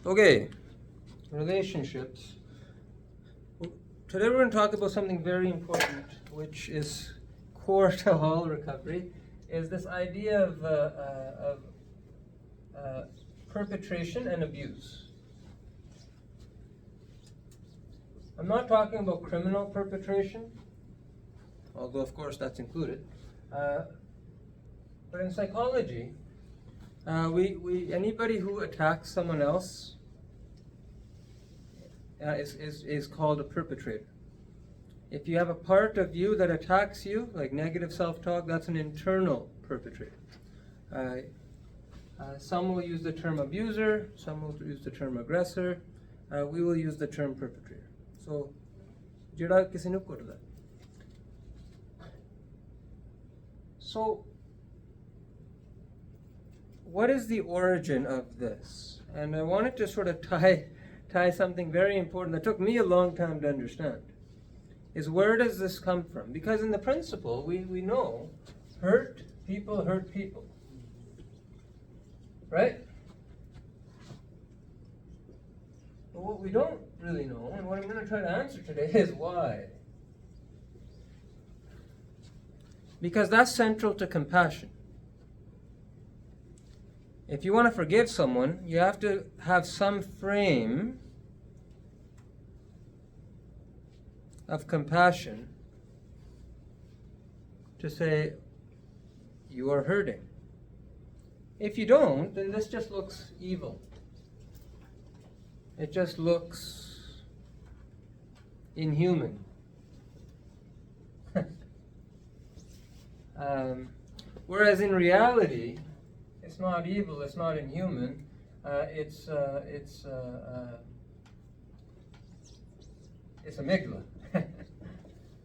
Okay, relationships. Today we're going to talk about something very important, which is core to all recovery, is this idea of perpetration and abuse. I'm not talking about criminal perpetration, although of course that's included. But in psychology, anybody who attacks someone else is called a perpetrator. If you have a part of you that attacks you, like negative self-talk, that's an internal perpetrator. Some will use the term abuser, some will use the term aggressor. We will use the term perpetrator. So, jira kisi nu korda. So, what is the origin of this? And I wanted to sort of tie something very important that took me a long time to understand. Is where does this come from? Because in the principle, we know hurt people. Right? But what we don't really know, and what I'm going to try to answer today, is why. Because that's central to compassion. If you want to forgive someone, you have to have some frame of compassion to say, you are hurting. If you don't, then this just looks evil. It just looks inhuman. Whereas in reality, it's not evil, it's not inhuman, it's amygdala.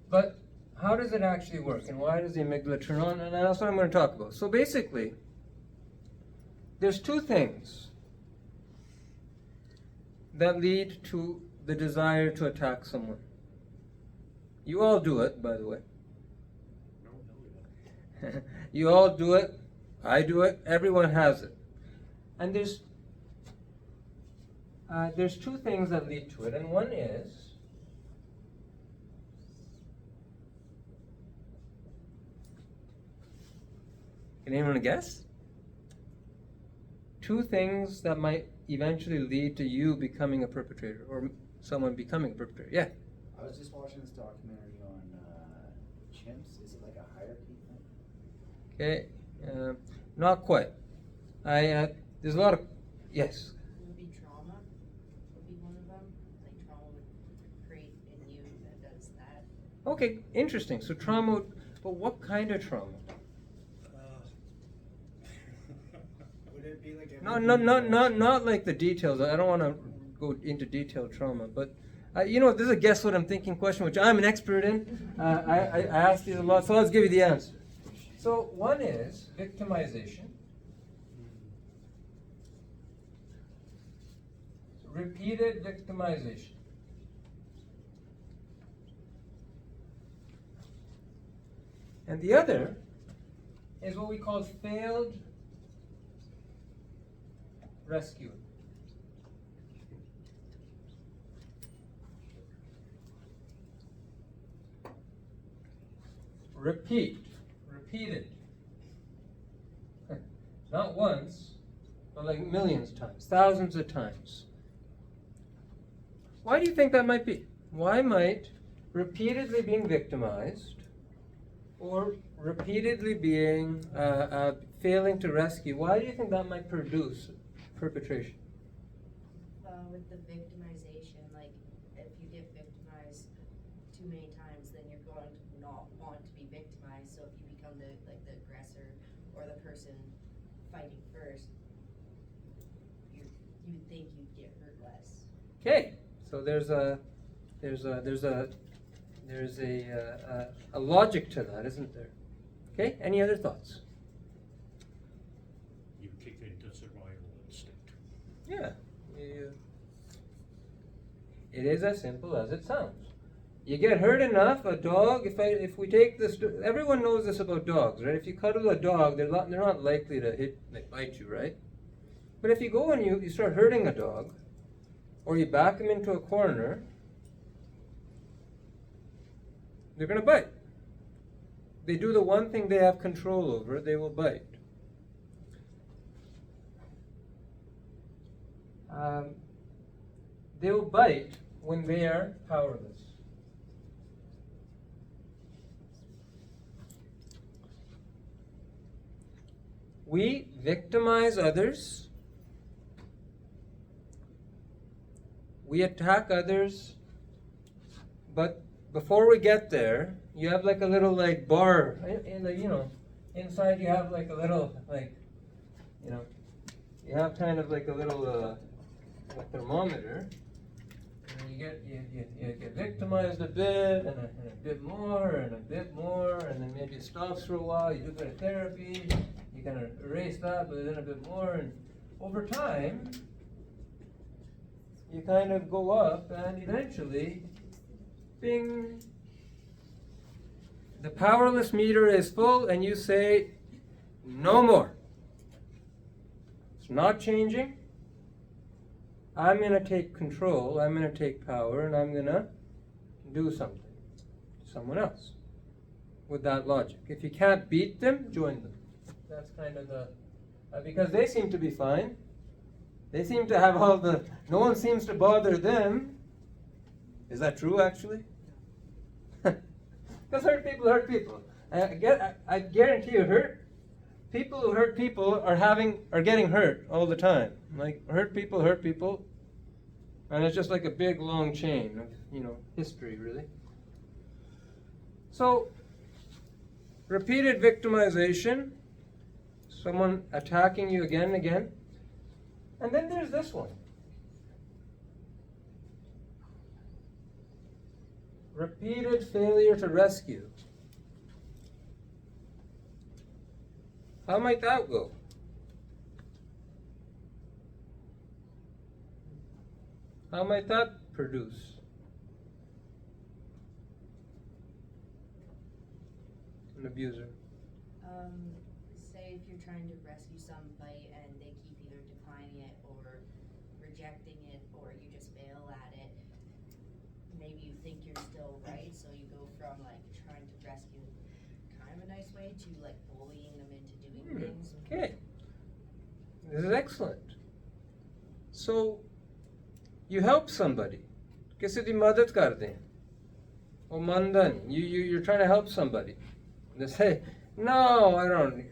But how does it actually work, and why does the amygdala turn on? And that's what I'm going to talk about. So basically, there's two things that lead to the desire to attack someone. You all do it, by the way. You all do it. I do it. Everyone has it. And there's two things that lead to it, and one is can anyone guess? Two things that might eventually lead to you becoming a perpetrator or someone becoming a perpetrator. Yeah. I was just watching this documentary on chimps. Is it like a hierarchy thing? Okay. Not quite. There's a lot of yes. Maybe trauma would be one of them. Like trauma would create in you that does that. Okay, interesting. So trauma, but what kind of trauma? Would it be like Not like the details. I don't want to go into detailed trauma, but this is a guess what I'm thinking question, which I'm an expert in. I ask these a lot, so let's give you the answer. So one is victimization. Repeated victimization. And the other is what we call failed rescue. Repeated. Not once, but like millions of times, thousands of times. Why do you think that might be? Why might repeatedly being victimized or repeatedly being failing to rescue, why do you think that might produce perpetration? With the victimization, like if you get victimized too many times, then you're going to not want to be victimized. So if you become the aggressor or the person fighting first, you would think you'd get hurt less. Okay, so there's a logic to that, isn't there? Okay, any other thoughts? You kick into survival instinct. Yeah, it is as simple as it sounds. You get hurt enough, a dog, if we take this, everyone knows this about dogs, right? If you cuddle a dog, they're not likely to bite you, right? But if you go and you start hurting a dog, or you back them into a corner, they're going to bite. They do the one thing they have control over, they will bite. They will bite when they are powerless. We victimize others. We attack others. But before we get there, you have like a little like bar in the, inside you have like a little you have kind of like a little a thermometer. And you get victimized a bit and a bit more and a bit more, and then maybe it stops for a while. You do a bit of therapy. You kind of erase that, but then a bit more, and over time, you kind of go up, and eventually, bing, the powerless meter is full, and you say, no more. It's not changing. I'm going to take control, I'm going to take power, and I'm going to do something to someone else with that logic. If you can't beat them, join them. That's kind of the, because they seem to be fine. They seem to have no one seems to bother them. Is that true, actually? Because hurt people. I guarantee you, people who hurt people are getting hurt all the time. Like, hurt people. And it's just like a big, long chain of, history, really. So, repeated victimization, someone attacking you again and again. And then there's this one. Repeated failure to rescue. How might that go? How might that produce? An abuser. Say if you're trying to rescue somebody and they keep either declining it or rejecting it, or you just fail at it, maybe you think you're still right, so you go from like trying to rescue kind of a nice way to like bullying them into doing things. Okay. This is excellent. So, you help somebody. किसी की मदद कर दें. Or mandan. You're trying to help somebody. They say, no, I don't.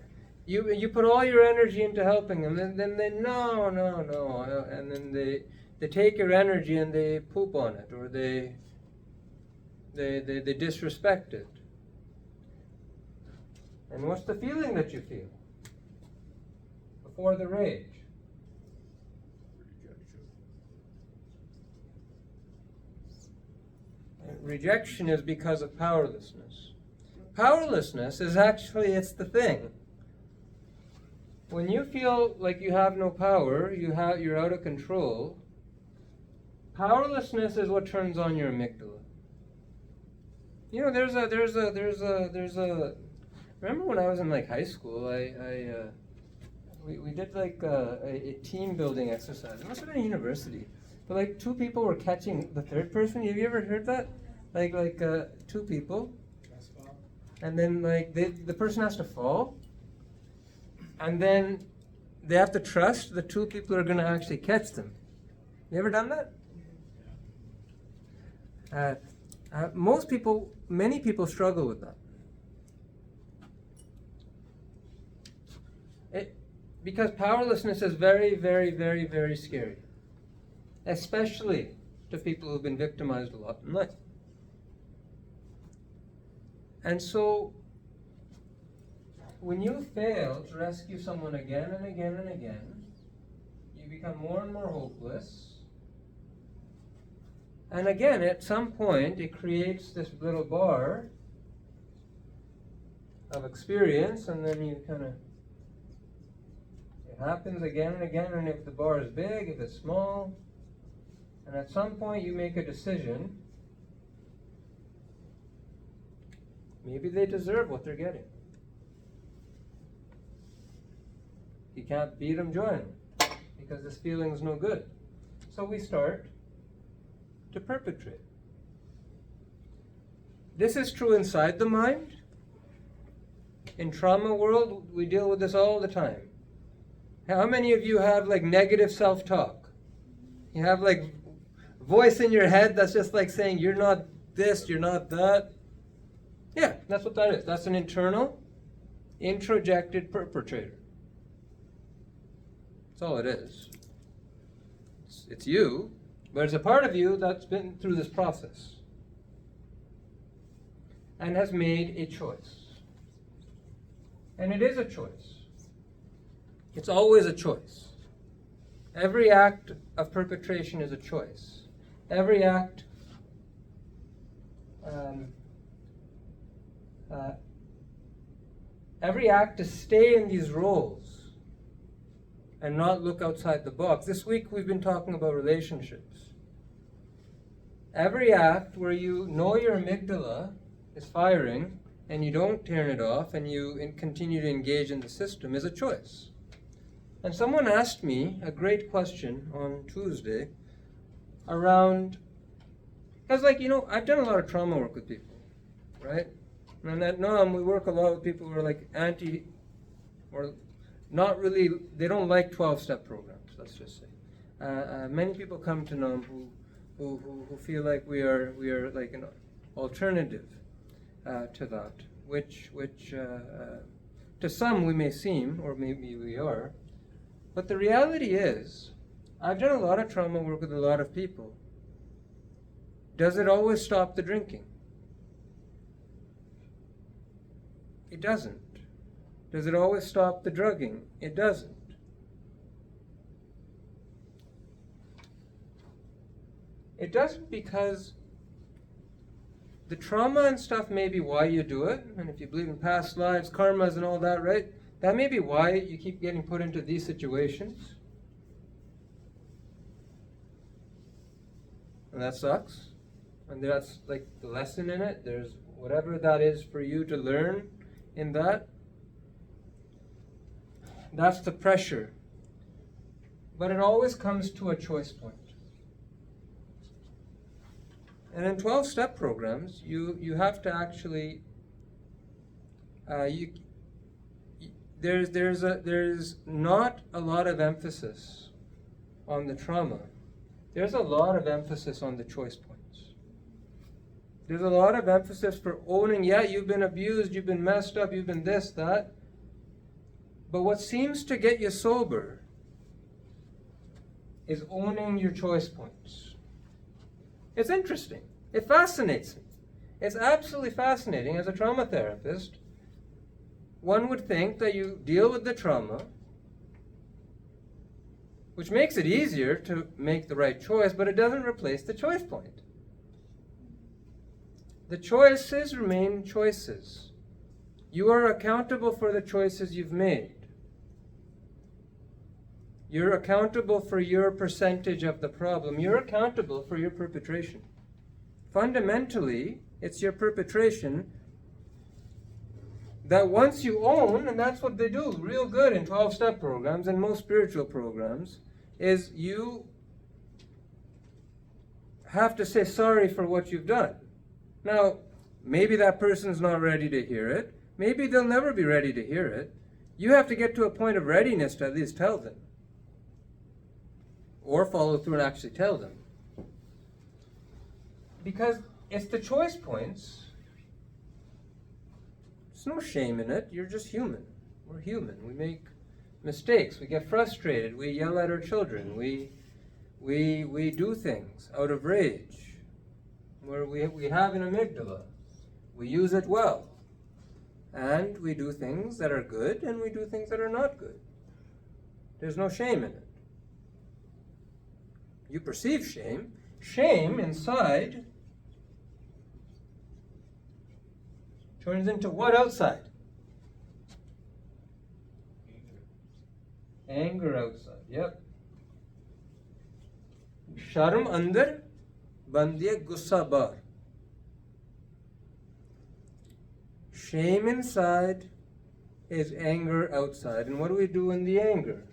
You put all your energy into helping them, and then they, no. And then they take your energy and they poop on it, or they disrespect it. And what's the feeling that you feel before the rage? Rejection is because of powerlessness. Powerlessness is actually, it's the thing. When you feel like you have no power, you're out of control, powerlessness is what turns on your amygdala. There's a. Remember when I was in like high school, we did like a team building exercise. It must have been a university, but like two people were catching the third person. Have you ever heard that? Like two people, and then like the person has to fall, and then they have to trust the two people are going to actually catch them. You ever done that? Many people struggle with that. Because powerlessness is very, very, very, very scary, especially to people who've been victimized a lot in life. And so, when you fail to rescue someone again and again and again, you become more and more hopeless. And again, at some point, it creates this little bar of experience, and then you kind of, it happens again and again, and if the bar is big, if it's small, and at some point you make a decision. Maybe they deserve what they're getting. You can't beat them, join them, because this feeling's no good. So we start to perpetrate. This is true inside the mind. In trauma world, we deal with this all the time. How many of you have like negative self-talk? You have like voice in your head that's just like saying you're not this, you're not that. Yeah, that's what that is. That's an internal, introjected perpetrator. That's all it is. It's you, but it's a part of you that's been through this process and has made a choice. And it is a choice. It's always a choice. Every act of perpetration is a choice. Every act to stay in these roles and not look outside the box. This week we've been talking about relationships. Every act where you know your amygdala is firing and you don't turn it off and you continue to engage in the system is a choice. And someone asked me a great question on Tuesday around, because I've done a lot of trauma work with people, right? And at NOM we work a lot with people who are like or not really, they don't like 12-step programs, let's just say. Many people come to NOM who feel like we are like an alternative to that, which to some we may seem, or maybe we are, but the reality is, I've done a lot of trauma work with a lot of people. Does it always stop the drinking? It doesn't. Does it always stop the drugging? It doesn't. It doesn't because the trauma and stuff may be why you do it, and if you believe in past lives, karmas and all that, right? That may be why you keep getting put into these situations. And that sucks. And that's like the lesson in it. There's whatever that is for you to learn in that. That's the pressure. But it always comes to a choice point. And in 12-step programs, you have to actually, there's not a lot of emphasis on the trauma. There's a lot of emphasis on the choice points. There's a lot of emphasis for owning, yeah, you've been abused, you've been messed up, you've been this, that. But what seems to get you sober is owning your choice points. It's interesting. It fascinates me. It's absolutely fascinating. As a trauma therapist, one would think that you deal with the trauma, which makes it easier to make the right choice, but it doesn't replace the choice point. The choices remain choices. You are accountable for the choices you've made. You're accountable for your percentage of the problem. You're accountable for your perpetration. Fundamentally, it's your perpetration that once you own, and that's what they do real good in 12-step programs and most spiritual programs, is you have to say sorry for what you've done. Now, maybe that person's not ready to hear it. Maybe they'll never be ready to hear it. You have to get to a point of readiness to at least tell them. Or follow through and actually tell them. Because it's the choice points. There's no shame in it. You're just human. We're human. We make mistakes. We get frustrated. We yell at our children. We do things out of rage. Where we have an amygdala. We use it well. And we do things that are good and we do things that are not good. There's no shame in it. You perceive shame. Shame inside turns into what outside? Anger outside. Yep. Sharm andar, bandiye gussa bar. Shame inside is anger outside. And what do we do in the anger?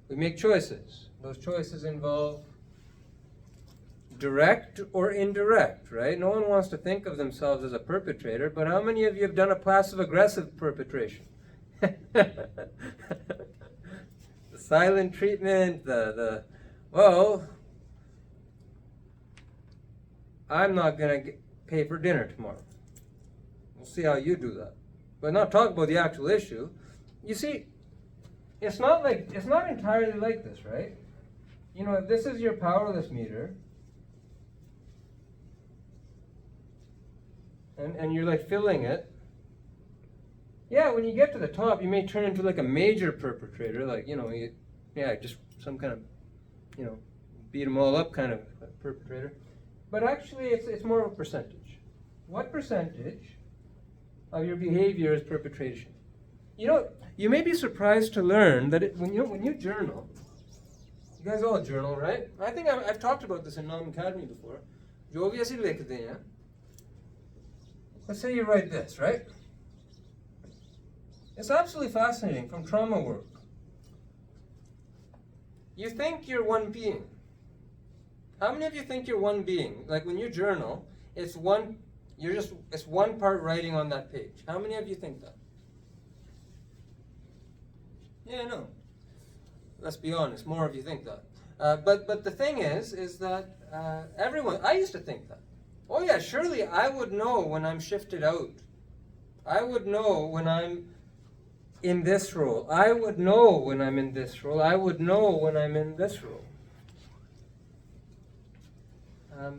We make choices. Those choices involve direct or indirect, right? No one wants to think of themselves as a perpetrator, but how many of you have done a passive-aggressive perpetration? The silent treatment, well, I'm not going to pay for dinner tomorrow. We'll see how you do that. But not talk about the actual issue. You see, it's not entirely like this, right? You know, if this is your powerless meter, and you're like filling it, yeah, when you get to the top, you may turn into like a major perpetrator, like, you know, just some kind of, you know, beat them all up kind of perpetrator. But actually, it's more of a percentage. What percentage of your behavior is perpetration? You know, you may be surprised to learn that when you journal, you guys all journal, right? I think I've talked about this in Nam Academy before. जो भी ऐसे लिखते हैं, let's say you write this, right? It's absolutely fascinating from trauma work. You think you're one being. How many of you think you're one being? Like when you journal, it's one part writing on that page. How many of you think that? Yeah, no. Let's be honest, more of you think that. But the thing is that everyone, I used to think that. Oh yeah, surely I would know when I'm shifted out. I would know when I'm in this role. I would know when I'm in this role. I would know when I'm in this role.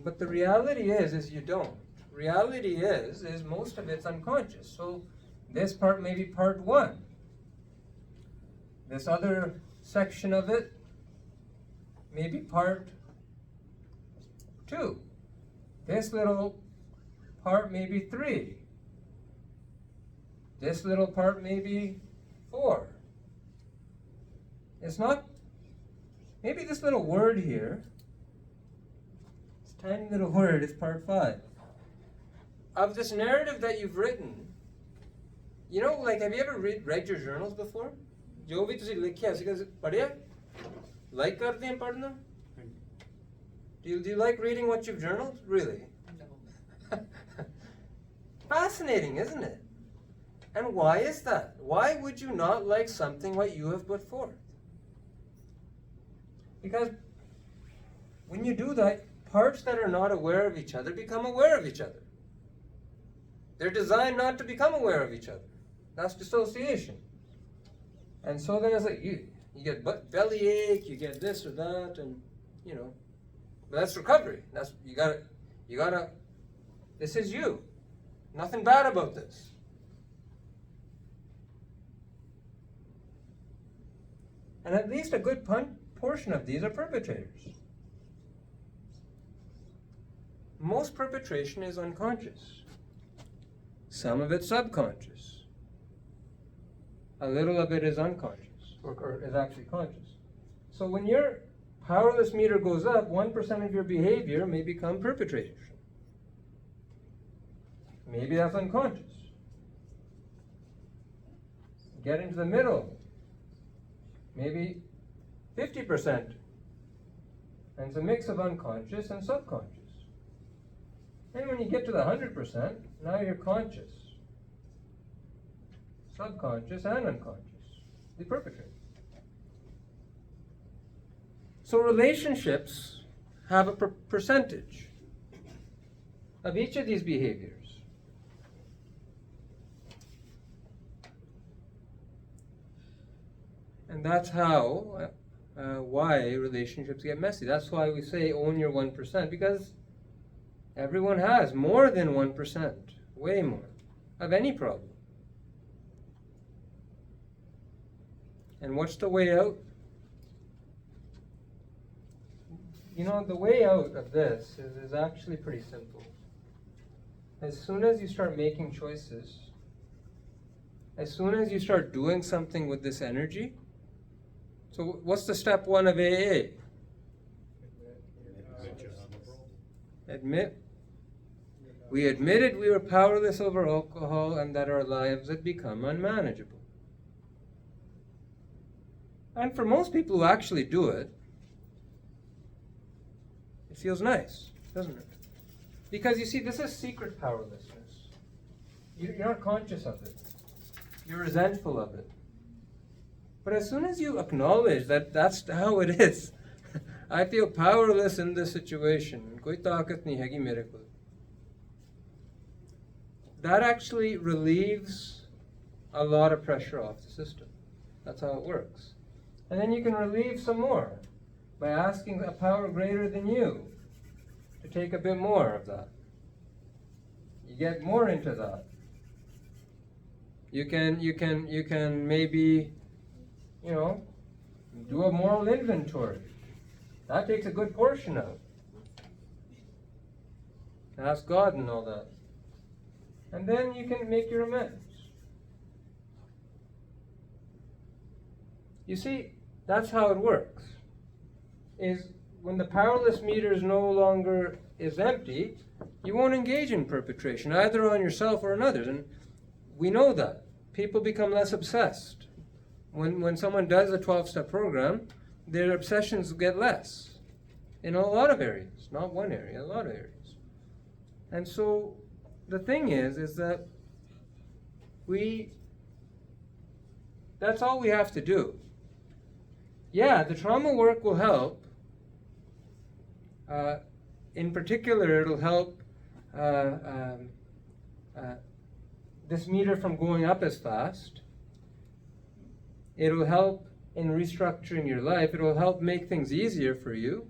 But the reality is you don't. Reality is most of it's unconscious. So this part may be part one. This other section of it may be part two. This little part may be three. This little part may be four. It's not, maybe this little word here, this tiny little word is part five. Of this narrative that you've written, you know, like, have you ever read your journals before? जो भी तुसी लिखिया सी कदे पढ़िया? Like करते हैं पढ़ना? Do you like reading what you've journaled? Really? No. Fascinating, isn't it? And why is that? Why would you not like something what you have put forth? Because when you do that, parts that are not aware of each other become aware of each other. They're designed not to become aware of each other. That's dissociation. And so then it's like you get bellyache, you get this or that, and you know. But that's recovery. That's you gotta this is you. Nothing bad about this. And at least a good portion of these are perpetrators. Most perpetration is unconscious. Some of it's subconscious. A little of it is unconscious, or is actually conscious. So when your powerless meter goes up, 1% of your behavior may become perpetration. Maybe that's unconscious. Get into the middle. Maybe 50%. And it's a mix of unconscious and subconscious. And when you get to the 100%, now you're conscious, subconscious, and unconscious. The perpetrator. So relationships have a percentage of each of these behaviors. And that's how, why relationships get messy. That's why we say own your 1%, because everyone has more than 1%, way more, of any problem. And what's the way out? You know, the way out of this is actually pretty simple. As soon as you start making choices, as soon as you start doing something with this energy, so what's the step one of AA? Admit. We admitted we were powerless over alcohol and that our lives had become unmanageable. And for most people who actually do it, It feels nice, doesn't it? Because you see, this is secret powerlessness. You're not conscious of it. You're resentful of it. But as soon as you acknowledge that that's how it is, I feel powerless in this situation. Koi taakat nahi hai mere kol. That actually relieves a lot of pressure off the system. That's how it works. And then you can relieve some more by asking a power greater than you to take a bit more of that. You get more into that. You can maybe, do a moral inventory. That takes a good portion out. Ask God and all that. And then you can make your amends. You see, that's how it works. Is when the powerless meter is no longer is empty, you won't engage in perpetration, either on yourself or on others. And we know that. People become less obsessed. When someone does a 12-step program, their obsessions get less. In a lot of areas. Not one area, a lot of areas. And so the thing is that that's all we have to do. Yeah, the trauma work will help. In particular, it'll help this meter from going up as fast. It'll help in restructuring your life. It'll help make things easier for you.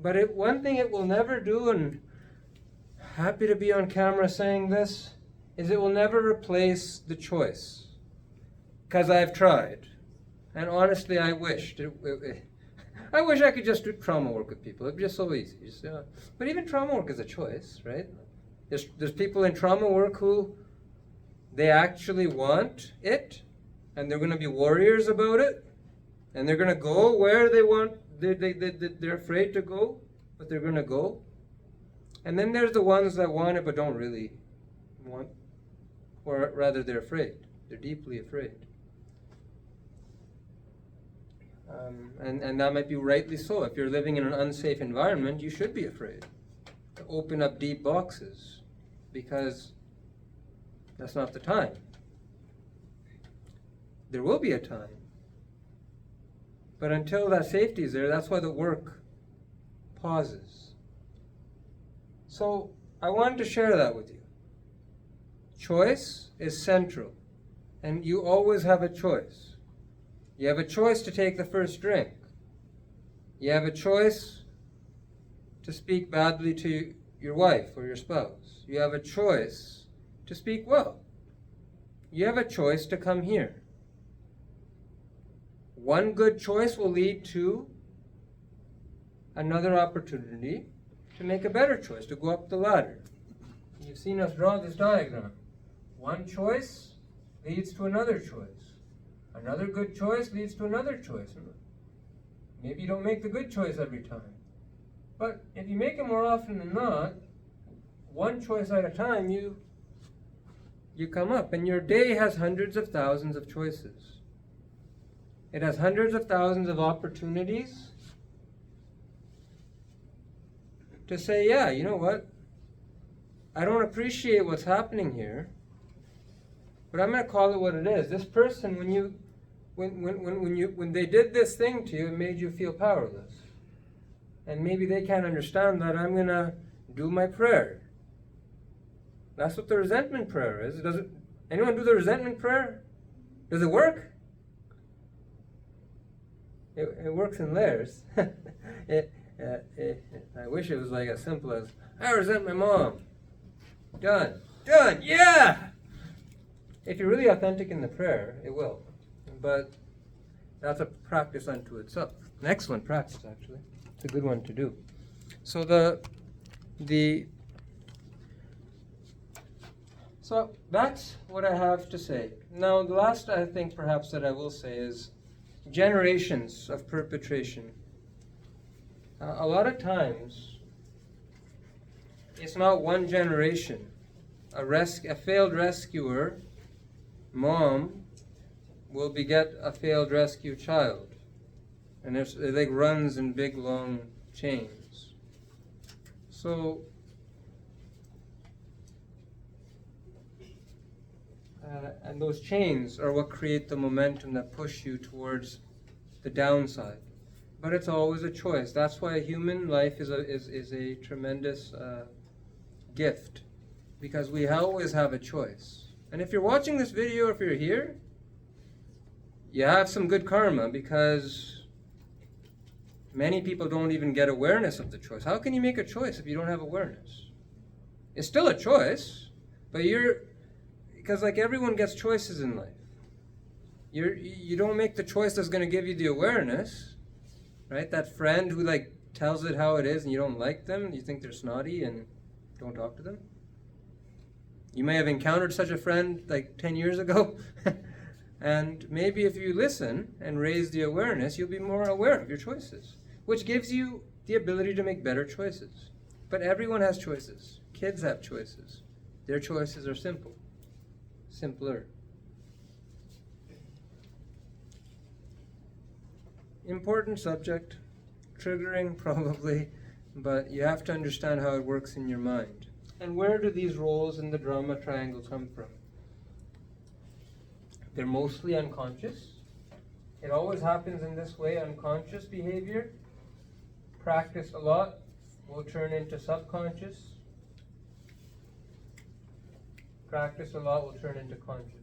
But one thing it will never do, and happy to be on camera saying this, is it will never replace the choice. Because I've tried. And honestly, I wished. I wish I could just do trauma work with people. It'd be just so easy. But even trauma work is a choice, right? There's people in trauma work who they actually want it, and they're going to be warriors about it, and they're going to go where they want. They're afraid to go, but they're going to go. And then there's the ones that want it but don't really want, or rather they're afraid. They're deeply afraid. And that might be rightly so. If you're living in an unsafe environment, you should be afraid to open up deep boxes, because that's not the time. There will be a time. But until that safety is there, that's why the work pauses. So I wanted to share that with you. Choice is central, and you always have a choice. You have a choice to take the first drink. You have a choice to speak badly to your wife or your spouse. You have a choice to speak well. You have a choice to come here. One good choice will lead to another opportunity to make a better choice, to go up the ladder. You've seen us draw this diagram. One choice leads to another choice. Another good choice leads to another choice. Maybe you don't make the good choice every time. But if you make it more often than not, one choice at a time, you come up. And your day has hundreds of thousands of choices. It has hundreds of thousands of opportunities to say, yeah, you know what? I don't appreciate what's happening here, but I'm going to call it what it is. This person, when they did this thing to you, it made you feel powerless. And maybe they can't understand that. I'm going to do my prayer. That's what the resentment prayer is. Anyone do the resentment prayer? Does it work? It works in layers. I wish it was like as simple as, I resent my mom. Done, yeah! If you're really authentic in the prayer, it will. But that's a practice unto itself. An excellent practice, actually. It's a good one to do. So so that's what I have to say. Now, the last I think perhaps that I will say is generations of perpetration. A lot of times, it's not one generation. A failed rescuer, mom, will beget a failed rescue child. And it like runs in big, long chains. So, and those chains are what create the momentum that push you towards the downside. But it's always a choice. That's why human life is a tremendous gift, because we always have a choice. And if you're watching this video, if you're here, you have some good karma, because many people don't even get awareness of the choice. How can you make a choice if you don't have awareness? It's still a choice, but because like everyone gets choices in life. You don't make the choice that's going to give you the awareness, right? That friend who like tells it how it is and you don't like them, you think they're snotty and don't talk to them. You may have encountered such a friend like 10 years ago. And maybe if you listen and raise the awareness, you'll be more aware of your choices, which gives you the ability to make better choices. But everyone has choices. Kids have choices. Their choices are simple. Simpler. Important subject, triggering probably, but you have to understand how it works in your mind. And where do these roles in the drama triangle come from? They're mostly unconscious. It always happens in this way. Unconscious behavior, practiced a lot, will turn into subconscious. Practice a lot will turn into conscious.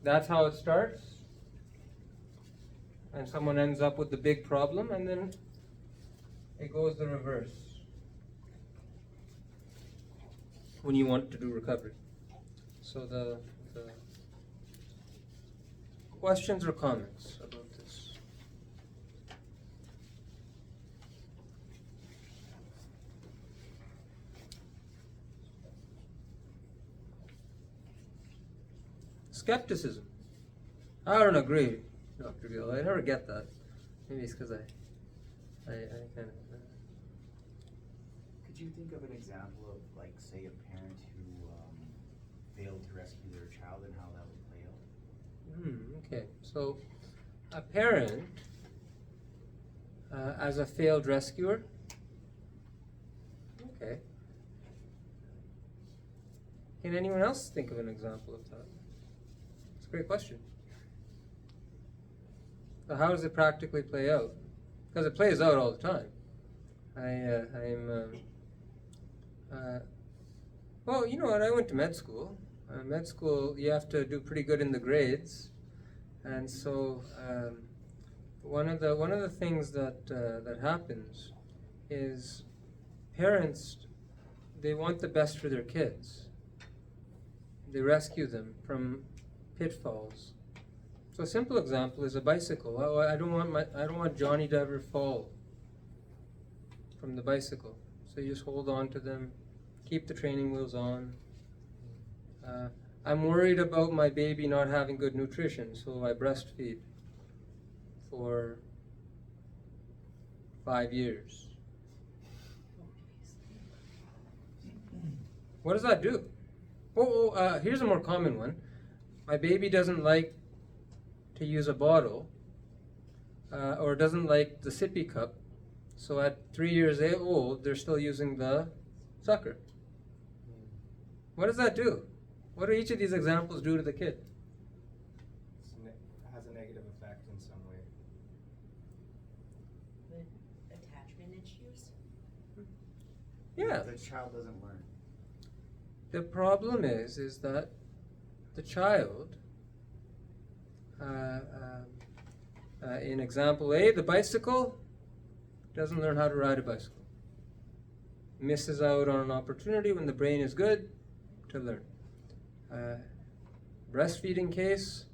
That's how it starts. And someone ends up with the big problem, and then it goes the reverse when you want to do recovery. So the questions or comments about this? Skepticism. I don't agree, Dr. Gill. I never get that. Maybe it's because I kind of... Could you think of an example of, like, say, a parent who failed to rescue their child and how that would play out? Okay, so a parent as a failed rescuer. Okay. Can anyone else think of an example of that? It's a great question. So how does it practically play out? Because it plays out all the time. Well, you know what? I went to med school. Med school, you have to do pretty good in the grades, and so one of the things that happens is parents, they want the best for their kids. They rescue them from pitfalls. So a simple example is a bicycle. Oh, I don't want Johnny to ever fall from the bicycle. So you just hold on to them, keep the training wheels on. I'm worried about my baby not having good nutrition, so I breastfeed for 5 years. What does that do? Here's a more common one. My baby doesn't like to use a bottle, or doesn't like the sippy cup, so at 3 years old, they're still using the sucker. What does that do? What do each of these examples do to the kid? It has a negative effect in some way. The attachment issues? Yeah. The child doesn't learn. The problem is that the child, in example A, the bicycle, doesn't learn how to ride a bicycle. Misses out on an opportunity when the brain is good to learn. Breastfeeding case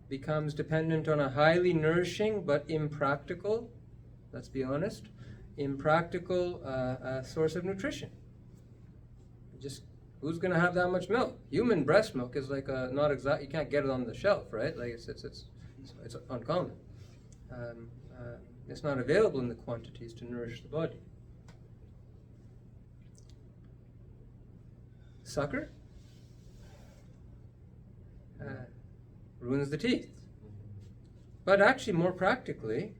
becomes dependent on a highly nourishing but impractical, let's be honest, impractical source of nutrition. Just who's going to have that much milk? Human breast milk is like not exact. You can't get it on the shelf, right? Like it's uncommon. It's not available in the quantities to nourish the body. Sucker ruins the teeth. But actually, more practically,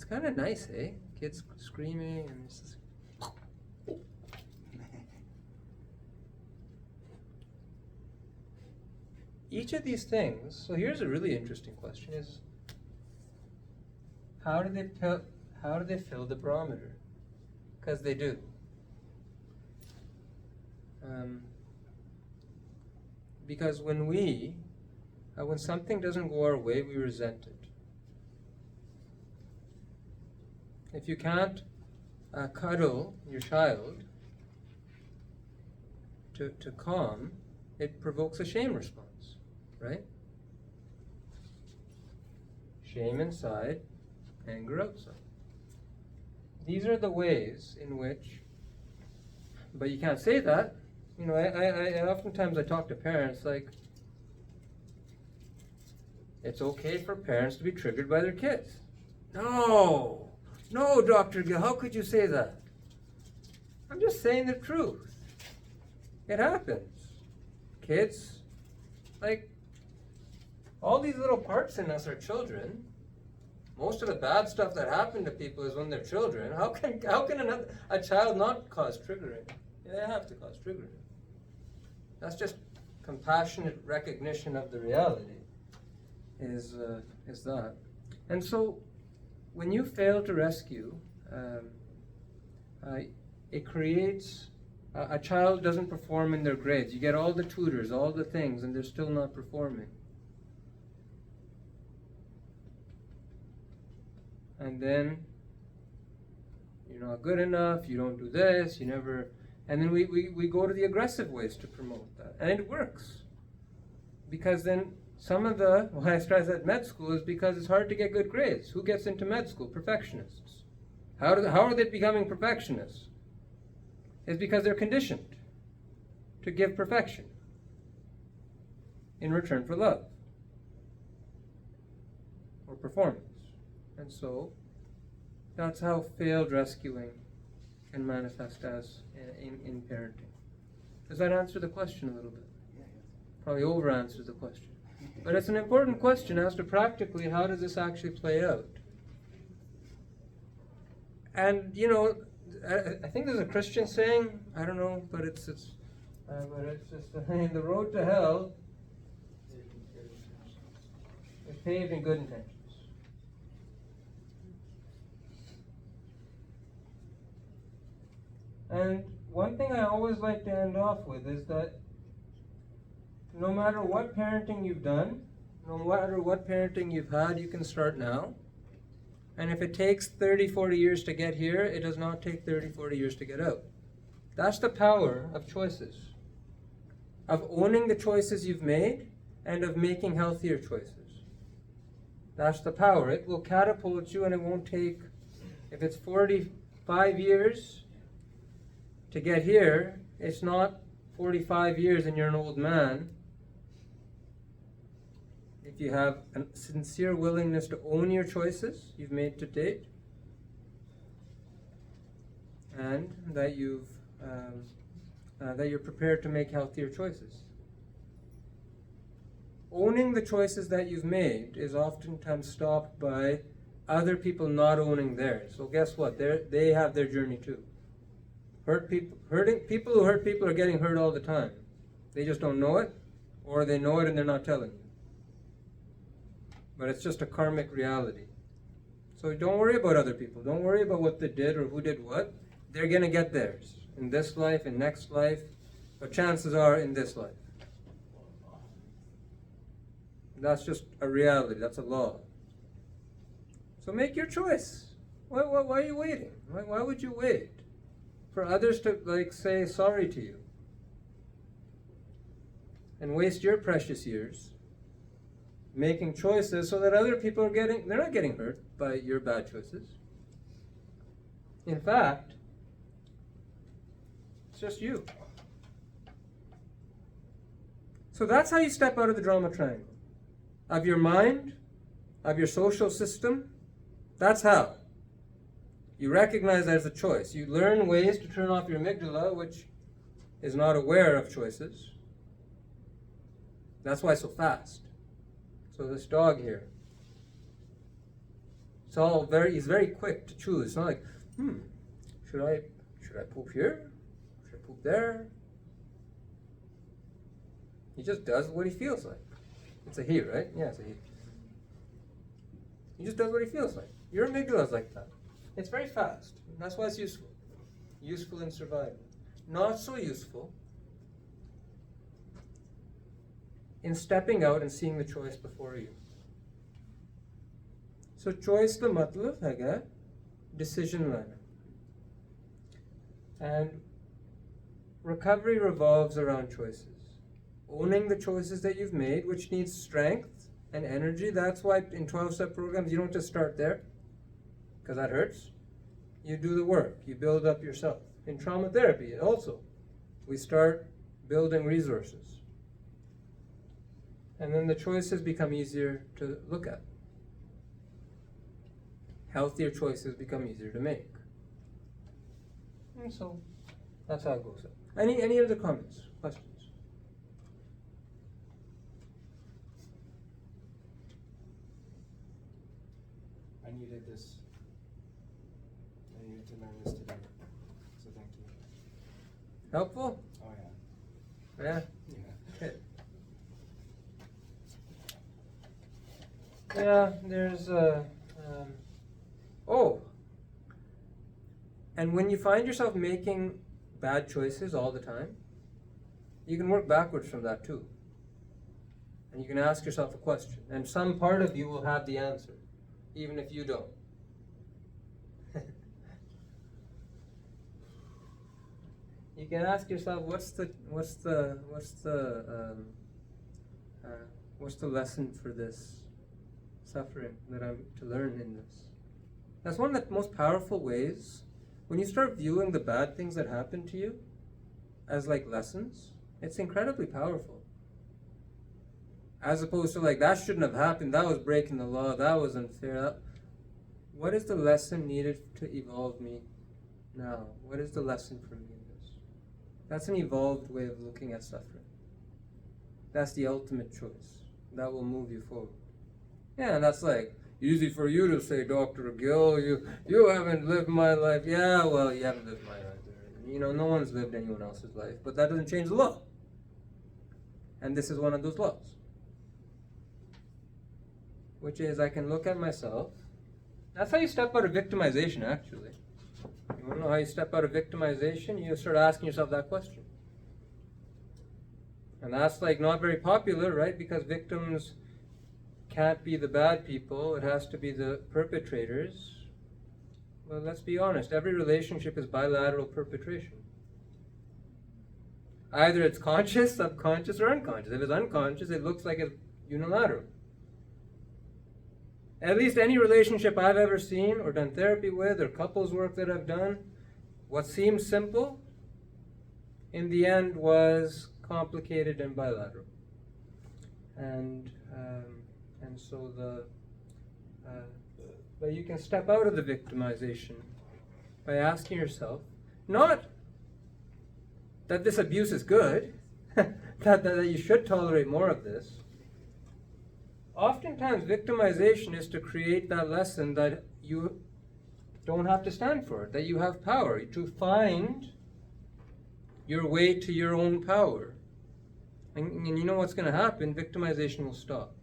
It's kind of nice, eh? Kids screaming and it's just... Each of these things, so here's a really interesting question, is how do they fill the barometer? Because they do. Because when something doesn't go our way, we resent it. If you can't cuddle your child to calm, it provokes a shame response, right? Shame inside, anger outside. These are the ways in which, but you can't say that. You know, I oftentimes I talk to parents like, it's okay for parents to be triggered by their kids. No, Dr. Gill, how could you say that? I'm just saying the truth. It happens. Kids, like, all these little parts in us are children. Most of the bad stuff that happened to people is when they're children. How can a child not cause triggering? They have to cause triggering. That's just compassionate recognition of the reality. Is that? And so, when you fail to rescue, it creates a child doesn't perform in their grades. You get all the tutors, all the things, and they're still not performing. And then you're not good enough, you don't do this, you never... And then we go to the aggressive ways to promote that. And it works. Because then some of the... Why I started at med school is because it's hard to get good grades. Who gets into med school? Perfectionists. How are they becoming perfectionists? It's because they're conditioned to give perfection in return for love or performance. And so, that's how failed rescuing can manifest as in parenting. Does that answer the question a little bit? Yeah. Probably over-answers the question. But it's an important question as to practically how does this actually play out? And, you know, I think there's a Christian saying, I don't know, but it's just, the road to hell is paved in good intentions. And one thing I always like to end off with is that no matter what parenting you've done, no matter what parenting you've had, you can start now. And if it takes 30, 40 years to get here, it does not take 30, 40 years to get out. That's the power of choices, of owning the choices you've made and of making healthier choices. That's the power. It will catapult you, and it won't take, if it's 45 years to get here, it's not 45 years and you're an old man. If you have a sincere willingness to own your choices you've made to date, and that you're prepared to make healthier choices. Owning the choices that you've made is oftentimes stopped by other people not owning theirs. So guess what? They have their journey too. People who hurt people are getting hurt all the time. They just don't know it, or they know it and they're not telling you. But it's just a karmic reality. So don't worry about other people. Don't worry about what they did or who did what. They're going to get theirs in this life, in next life, but chances are in this life. That's just a reality. That's a law. So make your choice. Why are you waiting? Why would you wait for others to say sorry to you and waste your precious years making choices so that other people they're not getting hurt by your bad choices. In fact, it's just you. So that's how you step out of the drama triangle. Of your mind, of your social system, that's how. You recognize there's a choice. You learn ways to turn off your amygdala, which is not aware of choices. That's why it's so fast. So this dog here, He's very quick to choose. It's not like, should I poop here? Should I poop there? He just does what he feels like. It's a he, right? Yeah, it's a he. He just does what he feels like. Your amygdala is like that. It's very fast. And that's why it's useful. Useful in survival. Not so useful in stepping out and seeing the choice before you. So choice का मतलब है decision लेना. And recovery revolves around choices. Owning the choices that you've made, which needs strength and energy. That's why in 12-step programs you don't just start there, because that hurts. You do the work. You build up yourself. In trauma therapy also, we start building resources. And then the choices become easier to look at. Healthier choices become easier to make. And so that's how it goes. Any other comments, questions? I needed this. I needed to learn this today. So thank you. Helpful? Oh yeah. Yeah? Yeah. Okay. Yeah, there's and when you find yourself making bad choices all the time, you can work backwards from that too. And you can ask yourself a question, and some part of you will have the answer, even if you don't. You can ask yourself, what's the lesson for this suffering that I'm to learn in this? That's one of the most powerful ways. When you start viewing the bad things that happen to you as like lessons, it's incredibly powerful. As opposed to like, that shouldn't have happened, that was breaking the law, that was unfair. What is the lesson needed to evolve me now? What is the lesson for me in this? That's an evolved way of looking at suffering. That's the ultimate choice. That will move you forward. Yeah, and that's like, easy for you to say, Dr. Gill, you haven't lived my life. Yeah, well, you haven't lived my life. You know, no one's lived anyone else's life, but that doesn't change the law. And this is one of those laws. Which is, I can look at myself. That's how you step out of victimization, actually. You want to know how you step out of victimization? You start asking yourself that question. And that's like not very popular, right? Because victims can't be the bad people, it has to be the perpetrators. Well, let's be honest, every relationship is bilateral perpetration. Either it's conscious, subconscious, or unconscious. If it's unconscious, it looks like it's unilateral. At least any relationship I've ever seen or done therapy with or couples work that I've done, what seemed simple, in the end was complicated and bilateral. And so but you can step out of the victimization by asking yourself, not that this abuse is good, that you should tolerate more of this. Oftentimes victimization is to create that lesson that you don't have to stand for it, that you have power, to find your way to your own power. And you know what's going to happen? Victimization will stop.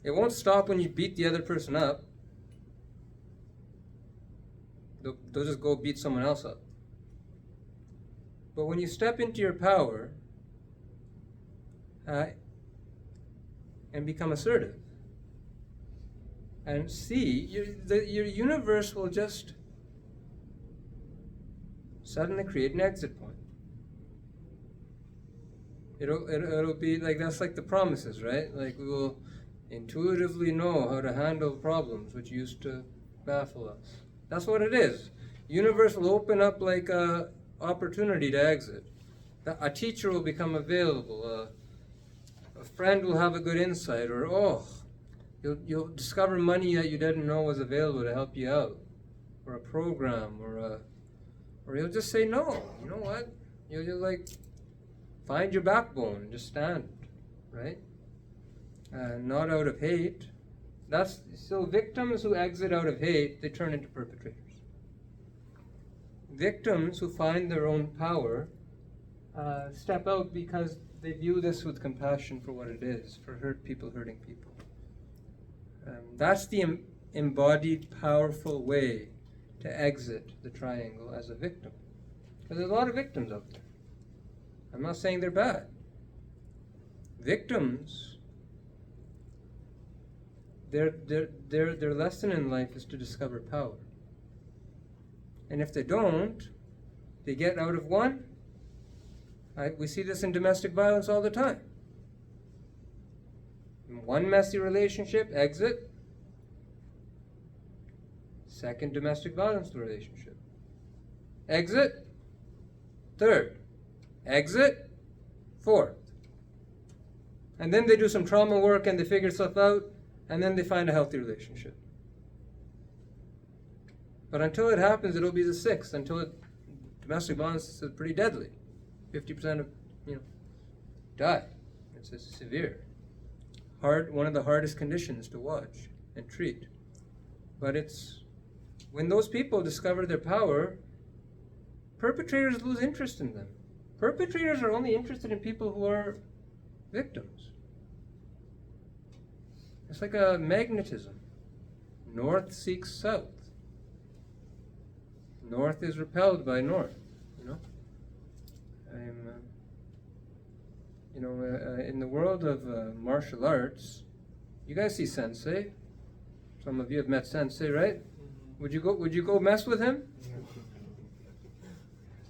It won't stop when you beat the other person up. They'll just go beat someone else up. But when you step into your power and become assertive and see, your universe will just suddenly create an exit point. It'll be like, that's like the promises, right? Like, we will intuitively know how to handle problems which used to baffle us. That's what it is. Universe will open up like a opportunity to exit. A teacher will become available. A friend will have a good insight, or you'll discover money that you didn't know was available to help you out, or a program, or you'll just say no. You know what? You'll like find your backbone and just stand, right? not out of hate. So victims who exit out of hate, they turn into perpetrators. Victims who find their own power step out because they view this with compassion for what it is, for hurting people. That's the embodied, powerful way to exit the triangle as a victim. Because there's a lot of victims out there. I'm not saying they're bad. Victims, their lesson in life is to discover power. And if they don't, they get out of one. We see this in domestic violence all the time. In one messy relationship, exit. Second domestic violence relationship. Exit. Third. Exit. Fourth. And then they do some trauma work and they figure stuff out, and then they find a healthy relationship. But until it happens, it'll be the sixth. Domestic violence is pretty deadly. 50% of, die. It's severe. One of the hardest conditions to watch and treat. But when those people discover their power, perpetrators lose interest in them. Perpetrators are only interested in people who are victims. It's like a magnetism. North seeks south. North is repelled by north. In the world of martial arts, you guys see Sensei. Some of you have met Sensei, right? Mm-hmm. Would you go mess with him?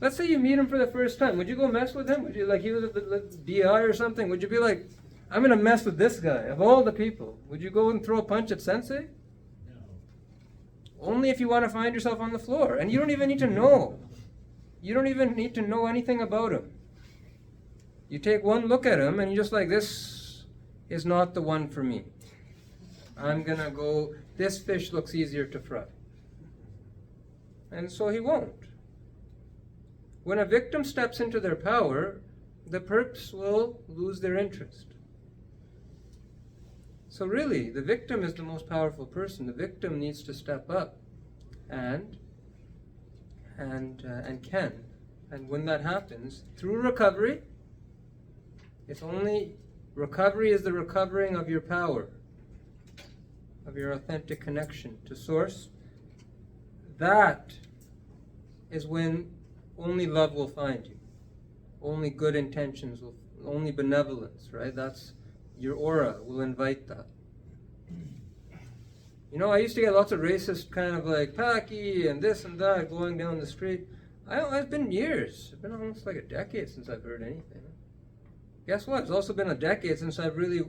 Let's say you meet him for the first time. Would you go mess with him? Would you, like he was a DI or something? Would you be like, I'm going to mess with this guy of all the people? Would you go and throw a punch at Sensei? No. Only if you want to find yourself on the floor. And you don't even need to know. You don't even need to know anything about him. You take one look at him and you're just like, this is not the one for me. I'm going to go, this fish looks easier to fry. And so he won't. When a victim steps into their power, the perps will lose their interest. So really, the victim is the most powerful person. The victim needs to step up and can. And when that happens, through recovery, recovery is the recovering of your power, of your authentic connection to Source. That is when only love will find you. Only good intentions only benevolence, right? That's your aura will invite that. I used to get lots of racist kind of like Paki and this and that going down the street. It's been years. It's been almost like a decade since I've heard anything. Guess what? It's also been a decade since I've really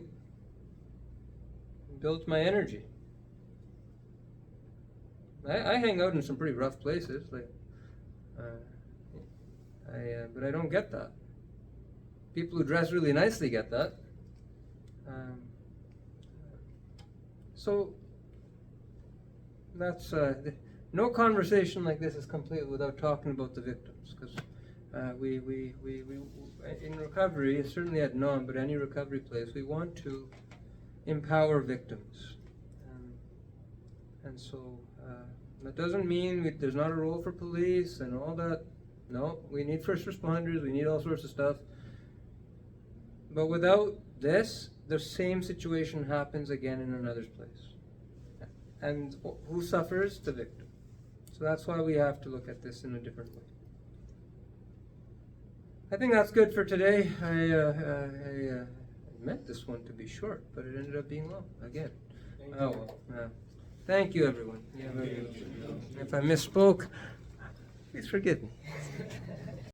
built my energy. I hang out in some pretty rough places, but I don't get that. People who dress really nicely get that. So that's no conversation like this is complete without talking about the victims, because we in recovery, certainly at NOM, but any recovery place, we want to empower victims, and so that doesn't mean there's not a role for police and all that. No, we need first responders, we need all sorts of stuff. But without this, the same situation happens again in another place. And who suffers? The victim. So that's why we have to look at this in a different way. I think that's good for today. I meant this one to be short, but it ended up being long again. Thank you, everyone. If I misspoke, please forgive me.